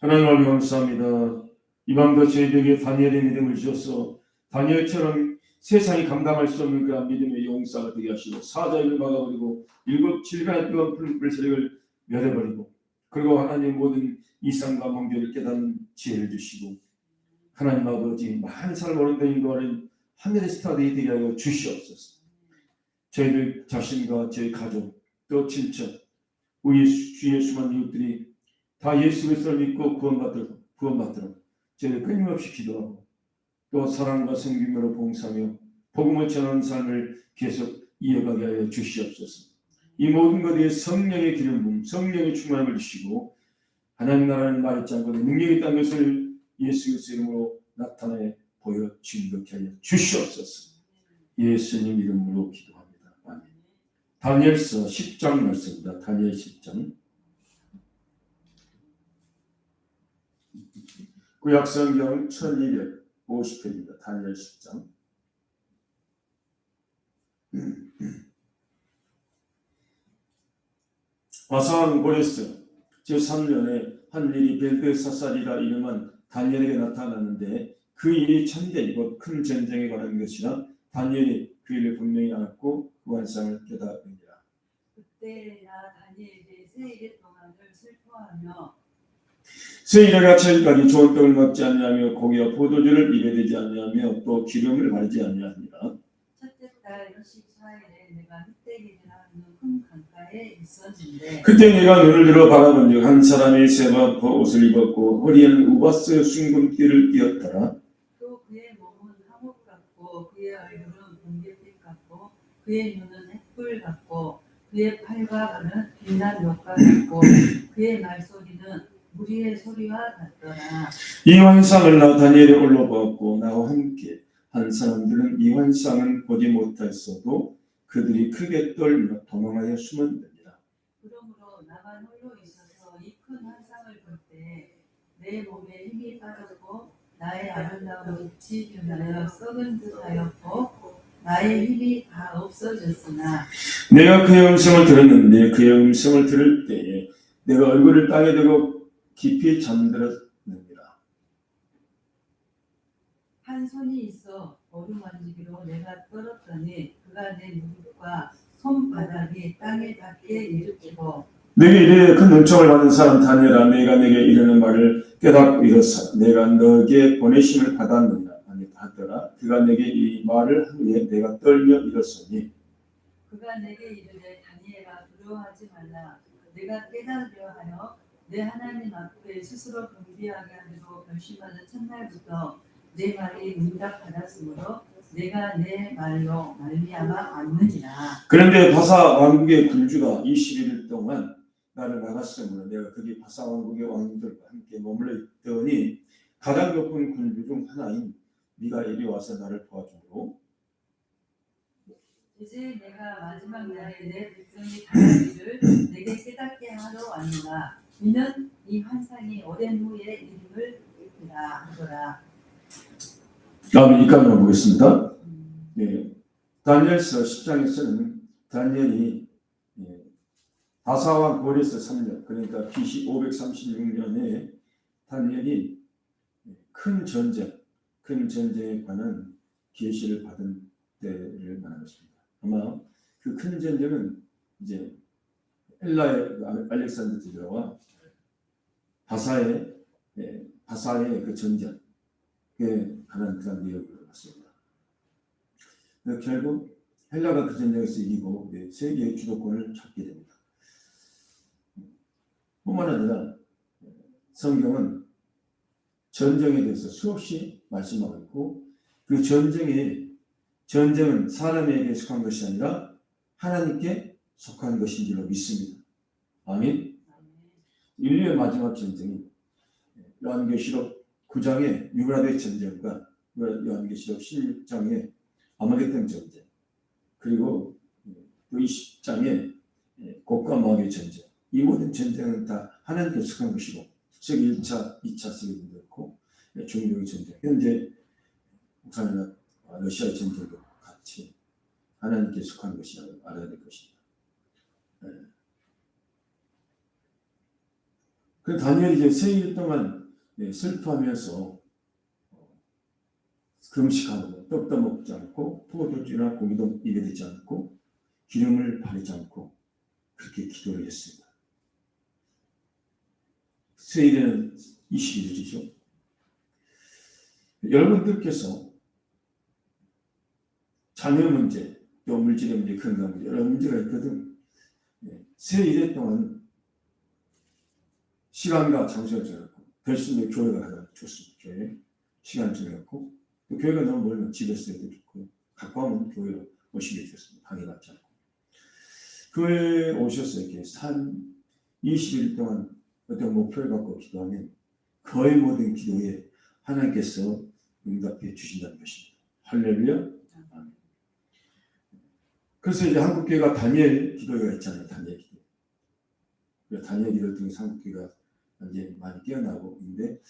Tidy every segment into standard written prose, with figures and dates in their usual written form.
하나님을 감사합니다. 이 밤도 저희에게 다니엘의 믿음을 주셔서 다니엘처럼 세상이 감당할 수 없는 그런 믿음의 용사가 되게 하시고 사자를 막아버리고 7일간의 뜨거운 푸른 세력을 멸해버리고 그리고 하나님의 모든 이상과 몽교를 깨닫는 지혜를 주시고 하나님 아버지 만살 오른데 인도하는 하늘의 스타들이 되게 하여 주시옵소서. 저희들 자신과 저희 가족 또 친척 우리 주 예수만 이웃들이 다 예수 그리스도를 믿고 구원받도록 저희들 끊임없이 기도하고 또 사랑과 성김으로 봉사하며 복음을 전하는 삶을 계속 이어가게 하여 주시옵소서. 이 모든 것에 성령의 기름 부음, 성령의 충만함을 주시고 하나님 나라는 말이 짱고 능력이 있다는 것을 예수 그리스도 이름으로 나타내 보여 증거케 하여 주시옵소서. 예수님 이름으로 기도합니다. 아멘. 다니엘서 10장 말씀입니다. 다니엘 10장. 구약성경 1250페이지입니다. 다니엘 10장. 바사왕 고레스 제3년에 한 일이 벨드사살이라 이름한 다니엘에게 나타났는데 그 일이 참된 곧 큰 전쟁에 관한 것이라 다니엘이 그 일을 분명히 알았고 그 환상을 깨달으니라. 그때 나 다니엘이 세 일 동안을 슬퍼하며 세 일에가 저희까지 좋은 떡을 먹지 아니하며 고기와 포도주를 입에 대지 아니하며 또 기름을 바르지 아니하니라. 첫째 달 24일에 내가 흑대기라는 큰 강가에 있었는데 그때 내가 눈을 들어 바라본즉 한 사람이 세바포 옷을 입었고 허리에는 우바스 순금띠를 띠었더라. 또 그의 몸은 황옥 같고 그의 얼굴은 번개빛 같고 그의 눈은 햇불 같고 그의 팔과 발은 빛난 녹과 같고 그의 말소리는 무리의 소리와 같더라. 이 환상을 나 다니엘이 올려 보았고 나와 함께 한 사람들은 이 환상은 보지 못했어도 그들이 크게 떨며 도망하여 숨었느니라. 그러므로 나만 홀로 있어서 이 큰 환상을 볼 때 내 몸에 힘이 빠졌고 나의 아름다운 빛이 변하여 썩은 듯하였고 나의 힘이 다 없어졌으나 내가 그의 음성을 들었는데 그의 음성을 들을 때에 내가 얼굴을 땅에 대고 깊이 잠들었느니라. 한 손이 있어 어루만지기로 내가 떨었더니 그가 내 무릎과 손바닥이 땅에 닿게 일으키고 내게 이르되 큰 은총을 받은 사람 다니엘아 내가 내게 이르는 말을 깨닫고 이르사 내가 너에게 보내심을 받았느니라 하더라. 그가 내게 이 말을 하기에 내가 떨며 일었으니 그가 내게 이르되 다니엘아 두려워하지 말라. 내가 깨달으려 하여 내 하나님 앞에 스스로 경비하게 하기로 결심하는 첫날부터 내 말이 응답받았으므로 내가 내 말로 말미암아 왔느니라. 그런데 바사 왕국의 군주가 21일 동안 나를 막았으므로 내가 거기 바사 왕국의 왕들과 함께 머물러 있더니 가장 높은 군주 중 하나인 미가엘이 와서 나를 도와주므로 이제 내가 마지막 날에 내 백성이 당할 일을 내게 깨닫게 하러 왔노라. 이는 이 환상이 오랜 후에 이름을 읽으라 하더라. 다음에 이까지만 보겠습니다. 예, 다니엘서 10장에서는 다니엘이 바사왕 고레스 3년 그러니까 BC 536년에 다니엘이 큰 전쟁에 관한 계시를 받은 때를 말하고 있습니다. 아마 그 큰 전쟁은 이제 엘라의 알렉산더 대제와 바사의 그 전쟁에 관한 그런 내용을 봤습니다. 결국 헬라가 그 전쟁에서 이기고 세계의 주도권을 찾게 됩니다. 뿐만 아니라 성경은 전쟁에 대해서 수없이 말씀하고 있고 그 전쟁은 사람에게 속한 것이 아니라 하나님께 속한 것인 줄로 믿습니다. 아멘. 인류의 마지막 전쟁이 요한계시록 9장의 유브라데 전쟁과 요한계시록 16장의 아마겟돈 전쟁 그리고 또 20장의 곡과 마귀의 전쟁 이 모든 전쟁은 다 하나님께 속한 것이고 세계 1차, 2차 세계대전도 그렇고 중동의 전쟁 현재 우크라이나 러시아의 전쟁도 같이 하나님께 속한 것이라고 알아야 될 것입니다. 그 다니엘이 이제 세일 동안 슬퍼하면서 금식하고 떡도 먹지 않고 포도주나 고기도 입에 대지 않고 기름을 바르지 않고 그렇게 기도를 했습니다. 세일에는 21일이죠. 여러분들께서 자녀 문제, 또 물질의 문제, 건강 문제, 여러 문제가 있거든. 세일에 동안 시간과 장소를 정했고, 대신 교회가 가장 좋습니다. 교회 시간 정했고, 또 교회가 너무 멀면 집에서 해도 좋고, 가까우면 교회로 오시게 좋습니다. 방해받지 않고. 교회에 오셔서 이렇게 20일 동안 어떤 목표를 갖고 기도하면 거의 모든 기도에 하나님께서 응답해 주신다는 것입니다. 할렐루야. 아멘. 그래서 이제 한국교회가 다니엘 기도회가 있잖아요. 다니엘 기도. 다니엘 기도를 통해서 한국교회가 이제 많이 깨어나고 있는데,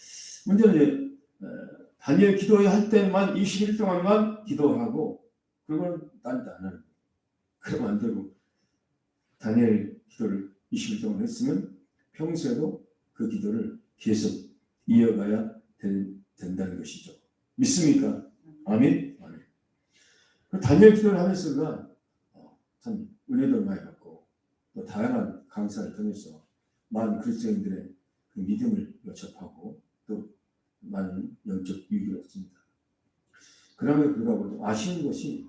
문제는 이제 다니엘 기도회 할 때만 20일 동안만 기도하고 그건 딴 데 안 하는 거예요. 그러면 안 되고, 다니엘 기도를 20일 동안 했으면 평소에도 그 기도를 계속 이어가야 된다는 것이죠. 믿습니까? 아멘? 아멘. 다니엘 기도를 하면서가 참 은혜도 많이 받고 또 다양한 강사를 통해서 많은 그리스도인들의 그 믿음을 요접하고 또 많은 영적 유익을 얻습니다. 그럼에도 불구하고 아쉬운 것이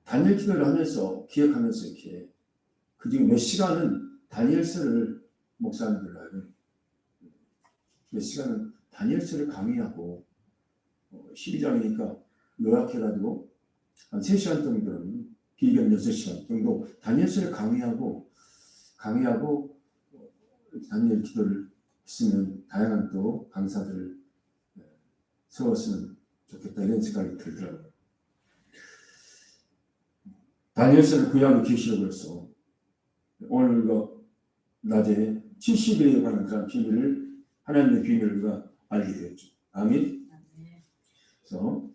다니엘 기도를 하면서 기억하면서 이렇게 그중에 몇 시간은 다니엘서를 목사님들로 하여금 몇 시간은 다니엘서를 강의하고 12장이니까 요약해가지고 한 3시간 정도는 길게는 6시간 정도 다니엘서를 강의하고 다니엘 기도를 했으면 다양한 또 강사들을 세웠으면 좋겠다 이런 생각이 들더라고요. 다니엘서를 구약의 계시록으로서 오늘 낮에 70일에 관한 그런 비밀을 하나님의 비밀을 알게 되었죠. 아멘. 그래서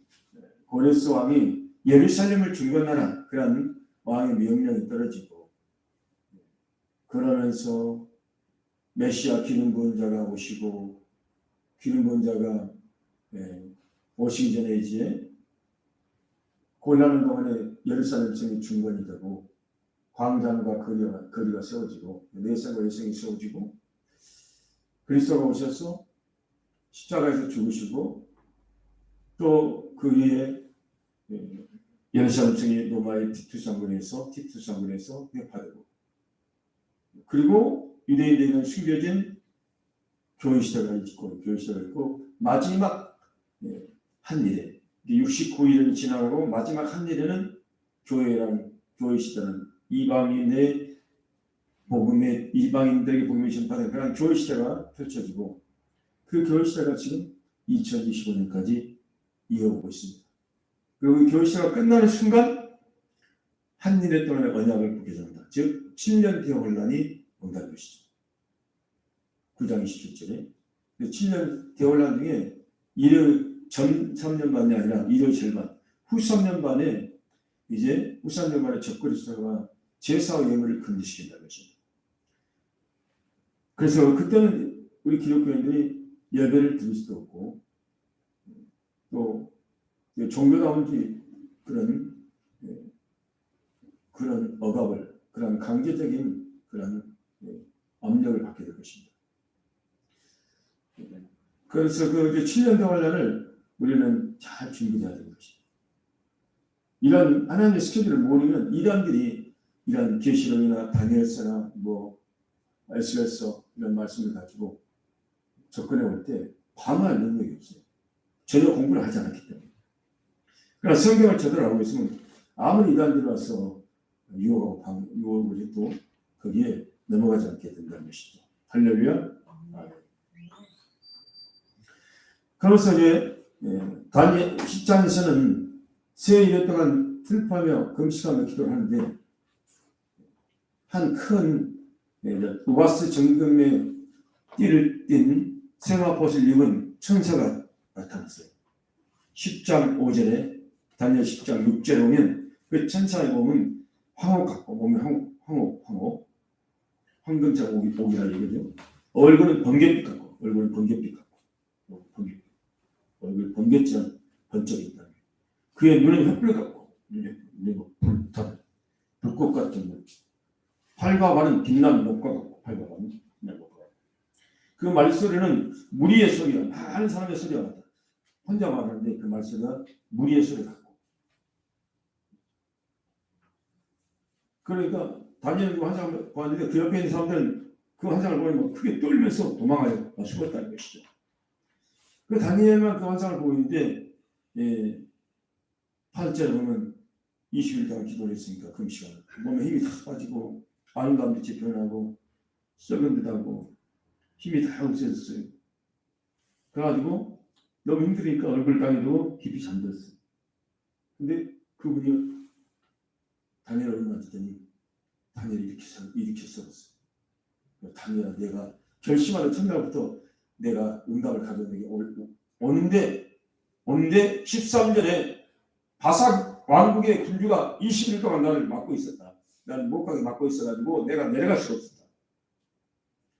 고레스 왕이 예루살렘을 중건하라 그런 왕의 명령이 떨어지고 그러면서 메시아 기름 부은 자가 오시고 기름 부은 자가 오시기 전에 이제 고난하는 동안에 예루살렘 성이 중건이 되고 광장과 거리가 세워지고 내성과 외성이 세워지고 그리스도가 오셔서 십자가에서 죽으시고 또 그 위에 예루살렘 성이 로마의 티투스 장군에서 회파되고 그리고 유대인들에게는 숨겨진 교회 시대가 있고 마지막 한 일에 69일을 지나가고 마지막 한 일에는 교회 시대는 이방인들에게 복음의 전파된 그런 교회 시대가 펼쳐지고 그 교회 시대가 지금 2025년까지 이어오고 있습니다. 그리고 교회 시대가 끝나는 순간 한 일에 동안의 언약을 보게 됩니다. 즉 7년 대의 혼란이 온다는 것이죠. 9장 27절에 7년 대혼란 중에 전 3년 반이 아니라 이르 절반 후 3년 반에 이제 후 3년 반에 적그리스도가 제사와 예물을 금지시킨다는 것입니다. 그래서 그때는 우리 기독교인들이 예배를 드릴 수도 없고 또 종교다운지 그런 억압을 그런 강제적인 그런 압력을 받게 될 것입니다. 그래서 그 7년 대환란을 우리는 잘 준비해야 되는 것입니다. 이런 하나님의 스케줄을 모르면 이단들이 이런 계시록이나 다니엘서나 에스겔서 이런 말씀을 가지고 접근해 올 때 방어할 능력이 없어요. 전혀 공부를 하지 않았기 때문에. 그러나 성경을 제대로 알고 있으면 아무리 이단들이 와서 유혹을 해도 거기에 넘어가지 않게 된다는 것이죠. 할렐루야. 그래서 이제 다니엘 10장에서는 세 일 동안 슬퍼하며 금식하며 기도를 하는데 한 큰 우바스 정금의 띠를 띤 세마포를 입은 천사가 나타났어요. 10장 5절에 다니엘 10장 6절에 보면 그 천사의 몸은 황옥 같고 몸이 황금장 옥이라 얘기죠. 얼굴은 번갯빛 같고, 얼굴은 번갯빛 같고, 번갯빛. 얼굴 번갯처럼 번쩍인다. 그의 눈은 횃불 같고, 눈이 불꽃 같은 눈. 팔과 발은 빛난 목과 같고, 팔과 발은 빛난 목과 같고. 그 말소리는 무리의 소리가, 많은 사람의 소리가 같다. 혼자 말하는데 그 말소리가 무리의 소리 같고. 그러니까 다니엘이 환상을 보았는데 그 옆에 있는 사람들은 그 환상을 보면 크게 떨면서 도망하여 죽었다는 것이죠. 그 다니엘만 그 환상을 보고 있는데 8절에 보면 20일 동안 기도를 했으니까 금시간을 몸에 힘이 다 빠지고 아름다운 빛이 변하고 썩은 듯하고 힘이 다 없어졌어요. 그래가지고 너무 힘드니까 얼굴 땅에 두고 깊이 잠들었어요. 근데 그분이 다니엘을 만지더니 다니엘이 이렇게 써봤어요. 다니엘아, 내가 결심하는 첫날부터 내가 응답을 가져오는 게 오는데 13절에 바삭 왕국의 군주가 20일 동안 나를 막고 있었다. 나는 못 가게 막고 있어가지고 내가 내려갈 수가 없었다.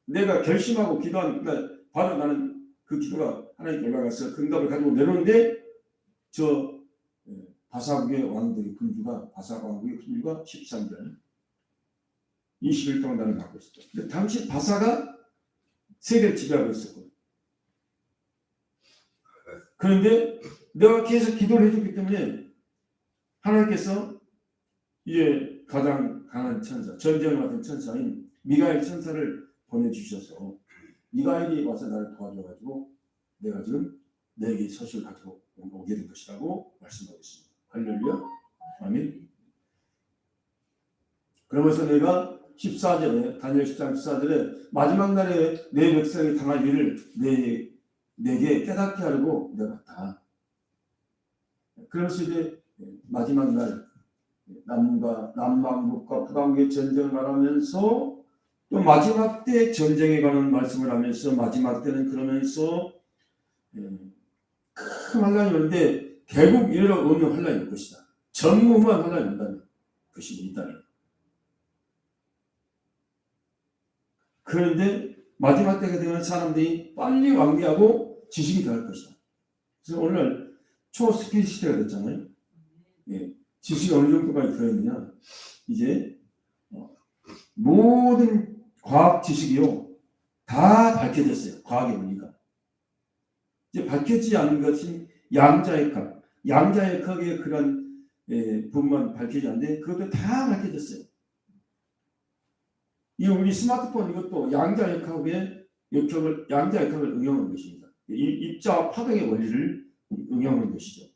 내가 결심하고 기도한 그날 바로 나는 그 기도가 하나님께 올라가서 그 응답을 가지고 내려오는데 저 바삭의 왕국의 군주가 13절 20일 동안 나를 막고 있었다. 근데 당시 바사가 세계를 지배하고 있었고, 그런데 내가 계속 기도를 해줬기 때문에 하나님께서 이제 가장 강한 천사, 전쟁을 맡은 천사인 미가엘 천사를 보내주셔서 미가엘이 와서 나를 도와줘가지고 내가 지금 내게 소식을 가지고 오게 된 것이라고 말씀하고 있습니다. 할렐루야. 아멘. 그러면서 내가 14절에 다니엘 10장 14절에 마지막 날에 내 백성이 당할 일을 내게 깨닫게 하려고 내가 왔다. 그래서 이제 마지막 날 남왕국과 북왕국의 전쟁을 말하면서 또 마지막 때 전쟁에 관한 말씀을 하면서 마지막 때는 그러면서 큰 환란이 오는데 결국 이르러 오는 환란이 올 것이다. 전무후무한 환란이 온다는 것이 있다는. 그런데 마지막 때가 되면 사람들이 빨리 완비하고 지식이 더할 것이다. 그래서 오늘 초스피드 시대가 됐잖아요. 지식이 어느 정도까지 들어있느냐. 이제 모든 과학 지식이요 다 밝혀졌어요. 과학의 원리가. 이제 밝혀지지 않은 것은 양자역학. 양자역학의 그런 부분만 밝혀지지 않는데 그것도 다 밝혀졌어요. 이 우리 스마트폰 이것도 양자역학을 응용한 것입니다. 입자와 파동의 원리를 응용한 것이죠.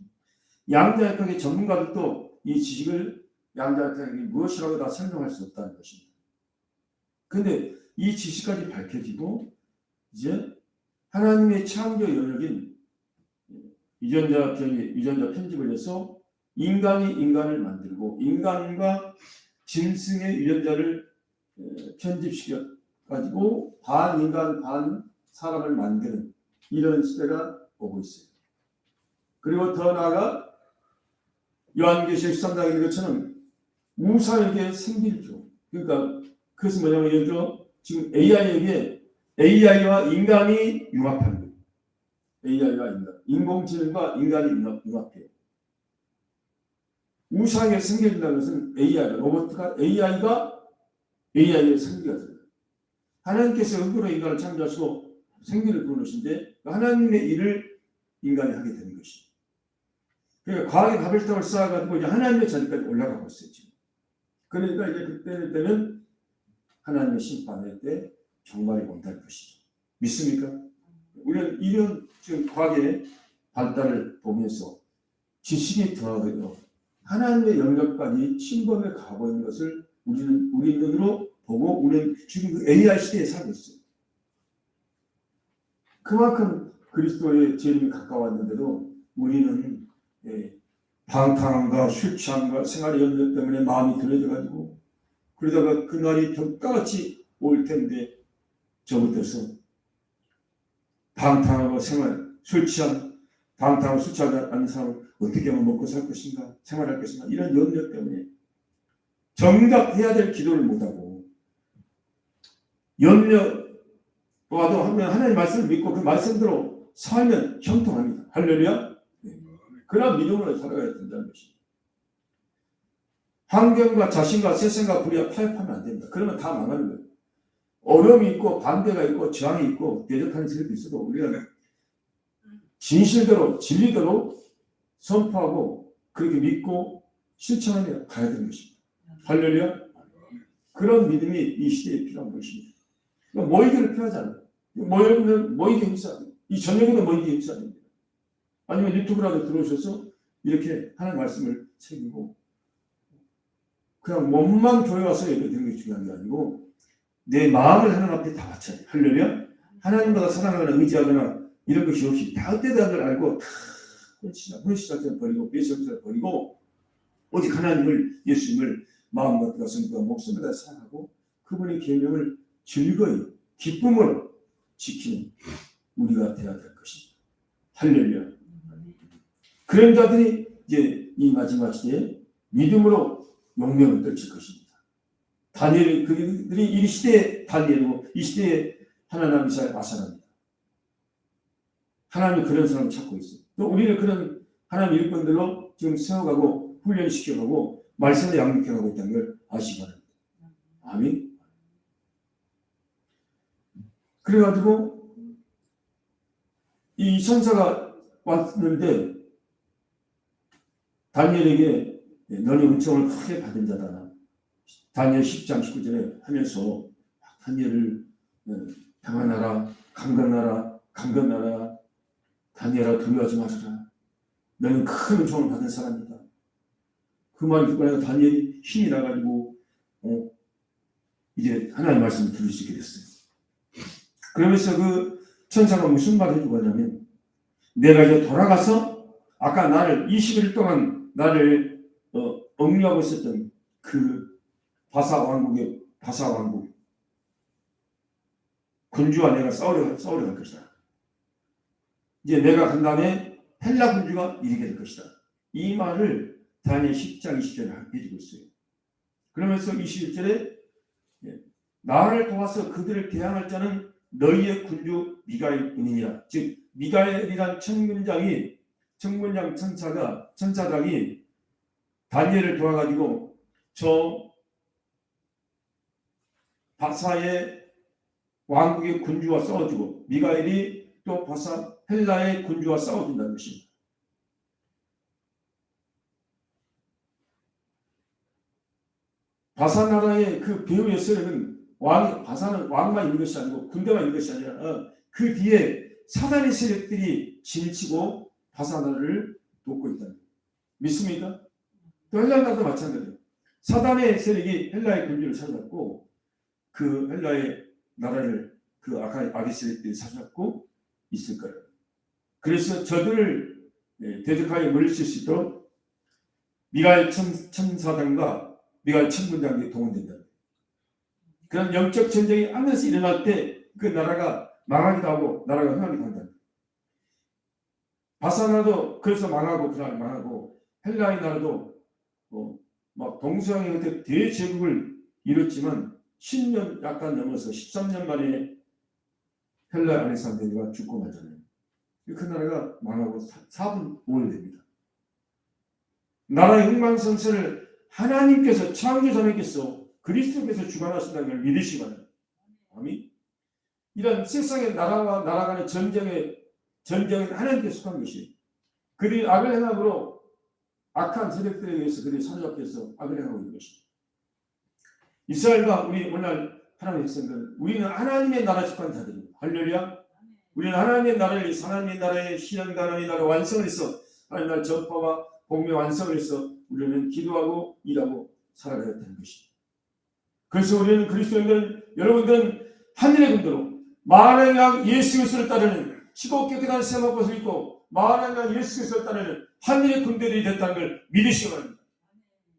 양자역학의 전문가들도 이 지식을 양자역학이 무엇이라고 다 설명할 수 없다는 것입니다. 그런데 이 지식까지 밝혀지고 이제 하나님의 창조 영역인 유전자 편집을 해서 인간이 인간을 만들고 인간과 짐승의 유전자를 편집시켜 가지고 반 인간 반 사람을 만드는 이런 시대가 오고 있어요. 그리고 더 나아가 요한계시록 13장에 있는 것처럼 우사에게 생기를 줘. 그러니까 그것은 뭐냐면 예를 들어 지금 AI와 인간이 융합하는 거예요. AI와 인간, 인공지능과 인간이 융합해요. 우사에게 생겨진다는 것은 로봇가 AI의 생기가 들어요. 하나님께서 흙으로 인간을 창조하시고 생기를 부어놓으신데 하나님의 일을 인간이 하게 되는 것이죠. 그러니까 과학의 바벨탑을 쌓아가지고 이제 하나님의 자리까지 올라가고 있어요. 지금. 그러니까 이제 그때는 하나님의 심판할 때 종말이 온다는 것이죠. 믿습니까? 우리는 이런 지금 과학의 발달을 보면서 지식이 더하고요. 하나님의 영역까지 침범해 가고 있는 것을 우리 눈으로 보고 우리는 지금 그 AI 시대에 살고 있어요. 그만큼 그리스도의 재림이 가까웠는데도 우리는 방탕함과 술 취함과 생활의 염려 때문에 마음이 들어져가지고 그러다가 그날이 벽같이 올 텐데 저부터서 방탕하고 술 취한 방탕하고 술 취하지 않는 사람은 어떻게 하면 먹고 살 것인가 생활할 것인가 이런 염려 때문에 정작 해야 될 기도를 못하고 염려 와도 하면 하나님 말씀을 믿고 그 말씀대로 살면 형통합니다. 할렐루야. 네. 그런 믿음으로 살아가야 된다는 것입니다. 환경과 자신과 세상과 불의와 타협하면 안 됩니다. 그러면 다 망하는 거예요. 어려움이 있고 반대가 있고 저항이 있고 대적하는 세력이 있어도 우리가 진실대로 진리대로 선포하고 그렇게 믿고 실천하며 가야 되는 것입니다. 할렐루야. 그런 믿음이 이 시대에 필요한 것입니다. 모이기를 필요하지 않아요. 모이기 힘싸. 이 저녁에도 모이기 힘싸 됩니다. 아니면 유튜브라도 들어오셔서 이렇게 하나님 말씀을 챙기고 그냥 몸만 교회 와서 예배드리는 게 중요한 게 아니고 내 마음을 하나님 앞에 다 바쳐야 돼요. 할렐루야. 하나님보다 사랑하거나 의지하거나 이런 것이 없이 다 헛되다는 걸 알고 다 혼시작전을 버리고 배신작전을 버리고 오직 하나님을 예수님을 마음과 뜻과 성과 목숨을 다 사랑하고 그분의 계명을 즐거이 기쁨으로 지키는 우리가 되어야 될 것입니다. 할렐루야. 그런 자들이 이제 이 마지막 시대에 믿음으로 용명을 떨칠 것입니다. 다니엘 그들이 이 시대의 다니엘이고 이 시대의 하나님 이사야 아사랍니다. 하나님이 그런 사람을 찾고 있어요. 또 우리는 그런 하나님 일꾼들로 지금 세워가고 훈련시켜가고 말씀을 양육해가고 있다는 걸 아시기 바랍니다. 아멘. 그래가지고 이 천사가 왔는데 다니엘에게 너는 은총을 크게 받은 자다. 다니엘 10장 19절에 하면서 다니엘을 평안하라, 강건하라, 다니엘아 두려워하지 말아라. 너는 큰 은총을 받은 사람이다. 그 말을 듣고 나서 다니엘이 힘이 나가지고 이제 하나님의 말씀을 들을 수 있게 됐어요. 그러면서 그 천사가 무슨 말을 해주고 하냐면 내가 이제 돌아가서 아까 나를 20일 동안 나를 억류하고 있었던 그 바사 왕국 군주와 내가 싸우려 할 것이다. 이제 내가 간 다음에 헬라 군주가 이기게 될 것이다. 이 말을 다니엘 10장 20절에 해주고 있어요. 그러면서 21절에 나를 도와서 그들을 대항할 자는 너희의 군주 미가엘뿐이니라. 즉 미가엘이란 천문장 천사장이 다니엘을 도와가지고 저 바사의 왕국의 군주와 싸워주고 미가엘이 또 바사 헬라의 군주와 싸워준다는 것입니다. 바사 나라의 그 배후의 세력은 바사는 왕만 있는 것이 아니고 군대만 있는 것이 아니라 그 뒤에 사단의 세력들이 진치고 바사 나라를 돕고 있다는 거예요. 믿습니까? 또 헬라 나라도 마찬가지예요. 사단의 세력이 헬라의 군주를 사로잡고 그 헬라의 나라를 그 악의 세력들이 사로잡고 있을 거예요. 그래서 저들을 대적하여 물리칠 수 있도록 미가엘 천사장과 미가엘 천군장들이 동원된다. 그런 영적 전쟁이 하면서 일어날 때 그 나라가 망하기도 하고 나라가 흥하기도 한다. 바사 나라도 그래서 망하고 헬라의 나라도 막 동서양의 대제국을 이뤘지만 10년 약간 넘어서 13년 만에 헬라 안의 사람들과 죽고 말잖아요. 그 나라가 망하고 4분 5일 됩니다. 나라의 흥망성쇠를 하나님께서 창조자님께서 그리스도께서 주관하신다는 걸 믿으시기 바랍니다. 아멘. 이런 세상의 나라와 나라 간의 전쟁은 하나님께 속한 것이 그들이 악을 행함으로 악한 세력들에 의해서 그들이 사로잡혀서 악을 행하고 있는 것입니다. 이스라엘과 우리 오늘 하나님의 백성들 우리는 하나님의 나라에 속한 자들입니다. 할렐루야. 우리는 하나님의 나라의 신앙 하나님의 나라 완성을 해서 하나님의 나라 전파와 복음의 완성을 해서 우리는 기도하고 일하고 살아가야 되는 것입니다. 그래서 우리는 그리스도인들 여러분들은 하늘의 군대로 만왕의 양 예수 그리스도를 따르는 15 깨끗한 세마포를 입고 만왕의 양 예수 그리스도를 따르는 하늘의 군대들이 됐다는 걸 믿으시기 바랍니다.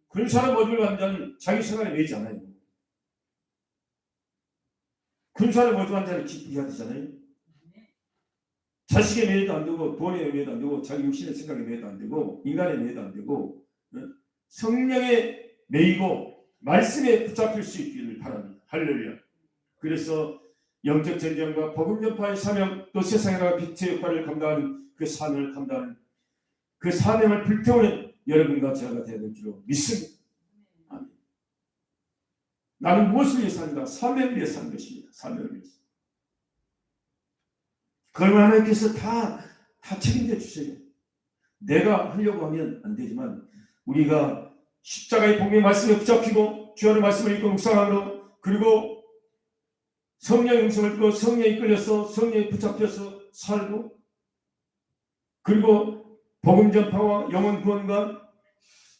그런 사람 어디를 가는 자는 자기 생활에 매이지 않아요. 군사를 모집한 자를 기쁘게 해야 되잖아요. 자식에 매여도 안 되고 돈에 매여도 안 되고 자기 육신의 생각에 매여도 안 되고 인간에 매여도 안 되고 성령에 매이고 말씀에 붙잡힐 수 있기를 바랍니다. 할렐루야. 그래서 영적 전쟁과 복음 전파의 사명, 또 세상에 나가 빛의 역할을 감당하는 그 사명을 감당하는 그 사명을 불태우는 여러분과 제가 되야 될 줄로 믿습니다. 아멘. 나는 무엇을 위해 사는가? 사명을 위해 사는 것입니다. 사명을 위해서. 그걸 하나님께서 다 책임져 주세요. 내가 하려고 하면 안 되지만 우리가 십자가의 복음의 말씀에 붙잡히고 주의 말씀을 읽고 묵상함으로, 그리고 성령의 음성을 듣고 성령에 이끌려서 성령에 붙잡혀서 살고, 그리고 복음 전파와 영혼 구원과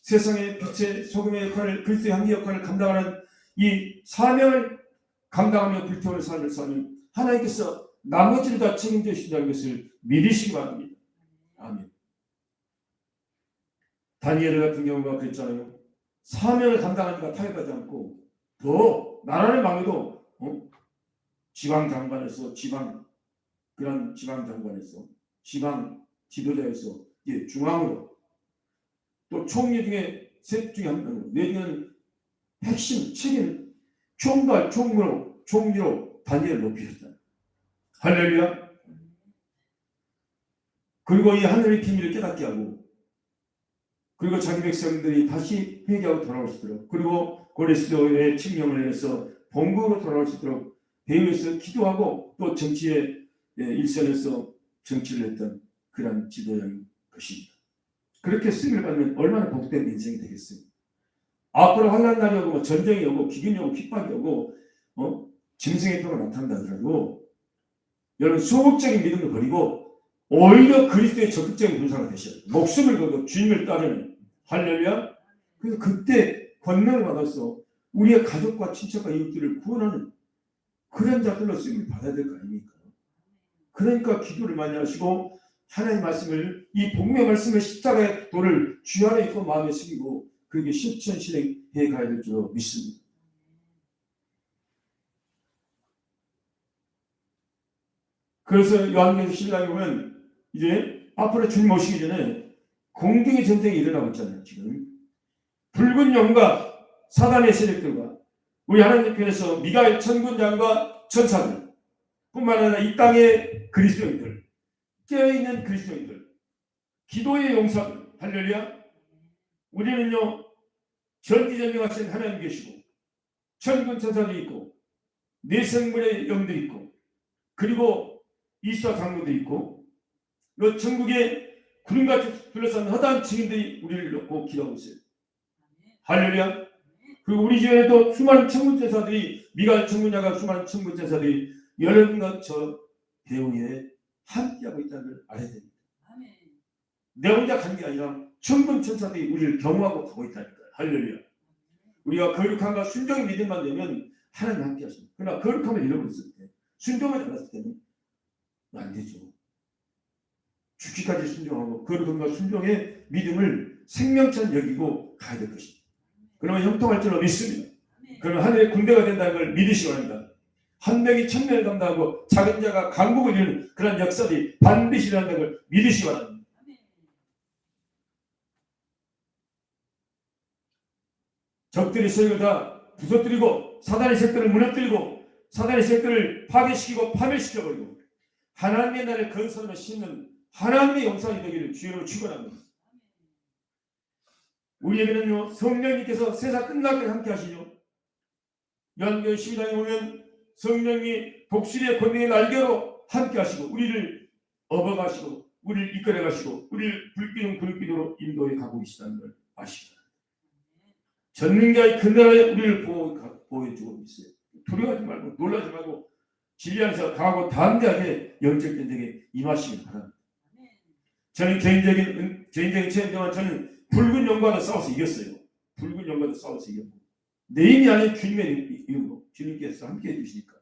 세상의 빛의 소금의 역할을, 그리스도의 향기 역할을 감당하는 이 사명을 감당하며 불태우는 삶을 사는 하나님께서 나머지를 다 책임져 주신다는 것을 믿으시기 바랍니다. 아멘. 다니엘 같은 경우가 그랬잖아요. 사명을 감당하니까 타협하지 않고 더 나라를 망해도 지방 장관에서 그런 지방 장관에서 지방 지도자에서 중앙으로, 또 총리 중에 셋 중에 한 명으로, 내지는 핵심 책임 총괄 총리로 다니엘을 높이셨잖아요. 할렐루야. 그리고 이 하늘의 비밀을 깨닫게 하고, 그리고 자기 백성들이 다시 회개하고 돌아올 수 있도록, 그리고 고레스도의 칙령을 내려서 본국으로 돌아올 수 있도록 배후에서 기도하고, 또 정치의 일선에서 정치를 했던 그런 지도자인 것입니다. 그렇게 쓰임을 받으면 얼마나 복된 인생이 되겠어요. 앞으로 환난 날이 오고 전쟁이 오고 기근이 오고 핍박이 오고 짐승의 표가 나타난다 하더라도 여러분 소극적인 믿음을 버리고 오히려 그리스도의 적극적인 군사가 되셔야 돼요. 목숨을 걸고 주님을 따르는. 할렐루야. 그래서 그때 권능을 받아서 우리의 가족과 친척과 이웃들을 구원하는 그런 자들로 쓰임을 받아야 될 거 아닙니까? 그러니까 기도를 많이 하시고 하나님의 말씀을, 이 복음의 말씀을 십자가의 도를 주 안에 있고 마음에 새기고 그렇게 실천 실행해 가야 될 줄로 믿습니다. 그래서 요한계시록 신랑에 보면 이제 앞으로 주님 오시기 전에 공중의 전쟁이 일어나고 있잖아요. 지금 붉은 용과 사단의 세력들과 우리 하나님 편에서 미가엘 천군장과 천사들 뿐만 아니라 이 땅의 그리스도인들, 깨어있는 그리스도인들, 기도의 용사들, 할렐루야. 우리는요 전지전능하신 하나님 계시고 천군 천사들이 있고 내생물의 영들이 있고, 그리고 이수와 장로들이 있고, 그 천국의 구름같이 둘러싼 허다한 증인들이 우리를 놓고 기도하고 있어요. 할렐루야. 그리고 우리 주변에도 수많은 천군 천사들이, 미가엘 천군자가 수많은 천군 천사들이 여러분과 저 배후에 함께하고 있다는 걸 알아야 됩니다. 내 혼자 간 게 아니라 천군 천사들이 우리를 경호하고 가고 있다니까요. 할렐루야. 우리가 거룩함과 순종의 믿음만 되면 하나님 함께 하십니다. 그러나 거룩함을 잃어버렸을 때, 순종하지 않았을 때는 안 되죠. 죽기까지 순종하고 거룩함과 순종의 믿음을 생명처럼 여기고 가야 될 것입니다. 그러면 형통할 줄로 믿습니다. 그러면 하늘의 군대가 된다는 걸 믿으시기 바랍니다. 한 명이 천명을 감당하고 작은 자가 강국을 이루는 그런 역사들이 반드시 일어난다는 걸 믿으시기 바랍니다. 적들의 세력을 다 부서뜨리고 사단의 색들을 무너뜨리고 사단의 색들을 파괴시키고 파멸시켜버리고 하나님의 나라를 건설하며 심는 하나님의 영상이 되기를 주여로 축원합니다. 우리에게는요 성령님께서 세상 끝날까지 함께 하시죠. 요한계시록 12장에 보면 성령이 독수리의 권능의 날개로 함께 하시고 우리를 업어가시고 우리를 이끌어가시고 우리를 불기둥 구름기둥으로 인도해 가고 계시다는 걸 아십니다. 전능자의 큰 나라에 우리를 보호해주고 있어요. 두려워하지 말고 놀라지 말고 진리 안에서 강하고 담대하게 영적 전쟁에 임하시길 바랍니다. 저는 개인적인 체험자와 저는 붉은 용과도 싸워서 이겼어요. 붉은 용과도 싸워서 이겼고 내 힘이 아닌 주님의 이름으로 주님께서 함께 해주시니까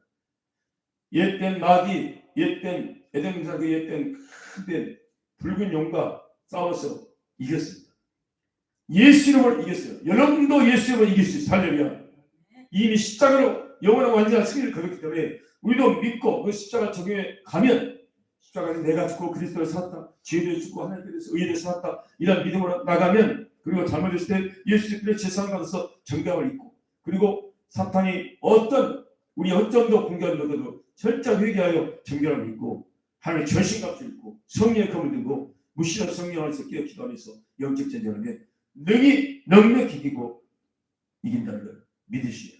옛된 마귀, 옛된 에덴사 그 옛된 큰된 붉은 용과 싸워서 이겼습니다. 예수 이름으로 이겼어요. 여러분도 예수 이름으로 이길 수 있어요. 할렐루야. 이미 십자가로 영원한 완전한 승리를 거뒀기 때문에 우리도 믿고 그 십자가 적용에 가면 십자가는 내가 죽고 그리스도를 살았다. 죄를 죽고 하나님께 대해서 의를 살았다. 이런 믿음으로 나가면 그리고 잘못했을 때 예수 그리스도의 제사를 받아서 정결을 입고 그리고 사탄이 어떤 우리 어점도 공개하는 것도 철저히 회개하여 정결함을 입고 하나님의 전신갑주를 입고 성령의 검을 들고 무시한 성령 안에서 깨어 기도하면서 영적 전쟁을 해 능히 넉넉히 이기고 이긴다는 걸 믿으시오.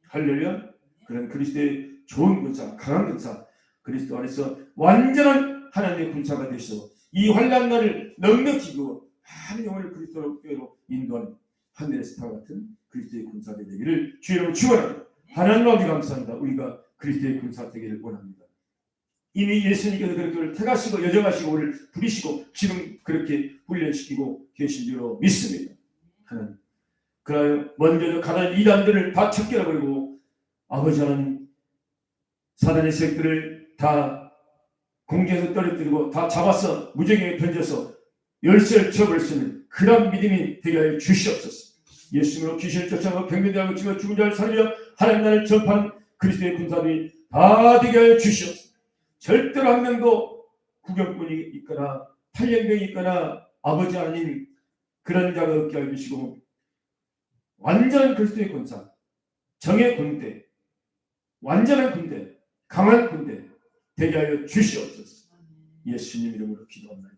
할렐루야. 그런 그리스도의 좋은 군사, 강한 군사, 그리스도 안에서 완전한 하나님의 군사가 되셔 이 환난날을 넉넉히 이기고 한 영혼을 그리스도로 인도하는 하늘의 스타 같은 그리스도의 군사 되기를 주의 이름으로 축원합니다. 하나님 아버지 감사합니다. 우리가 그리스도의 군사 되기를 원합니다. 이미 예수님께서 그렇게 택하시고 여정하시고 우리를 부리시고 지금 그렇게 훈련시키고 계신 줄로 믿습니다. 하나님, 그러나 먼저 가난 이단들을 다 척결해버리고 아버지 하나님 사단의 새끼를 다 공중에서 떨어뜨리고 다 잡아서 무정에 던져서 열쇠를 쳐버릴 수 있는 그런 믿음이 되게 하여 주시옵소서. 예수님으로 귀신을 쫓아가고 병면대하고 치며 죽은 자를 살리려 하나님 나라를 전파하는 그리스도의 군사들이 다 되게 하여 주시옵소서. 절대로 한 명도 구경꾼이 있거나 탈영병이 있거나 아버지 하나님 그런 자가 없게 하여 주시고 완전한 그리스도의 군사, 정의 군대, 완전한 군대, 강한 군대 되게 하여 주시옵소서. 예수님 이름으로 기도합니다.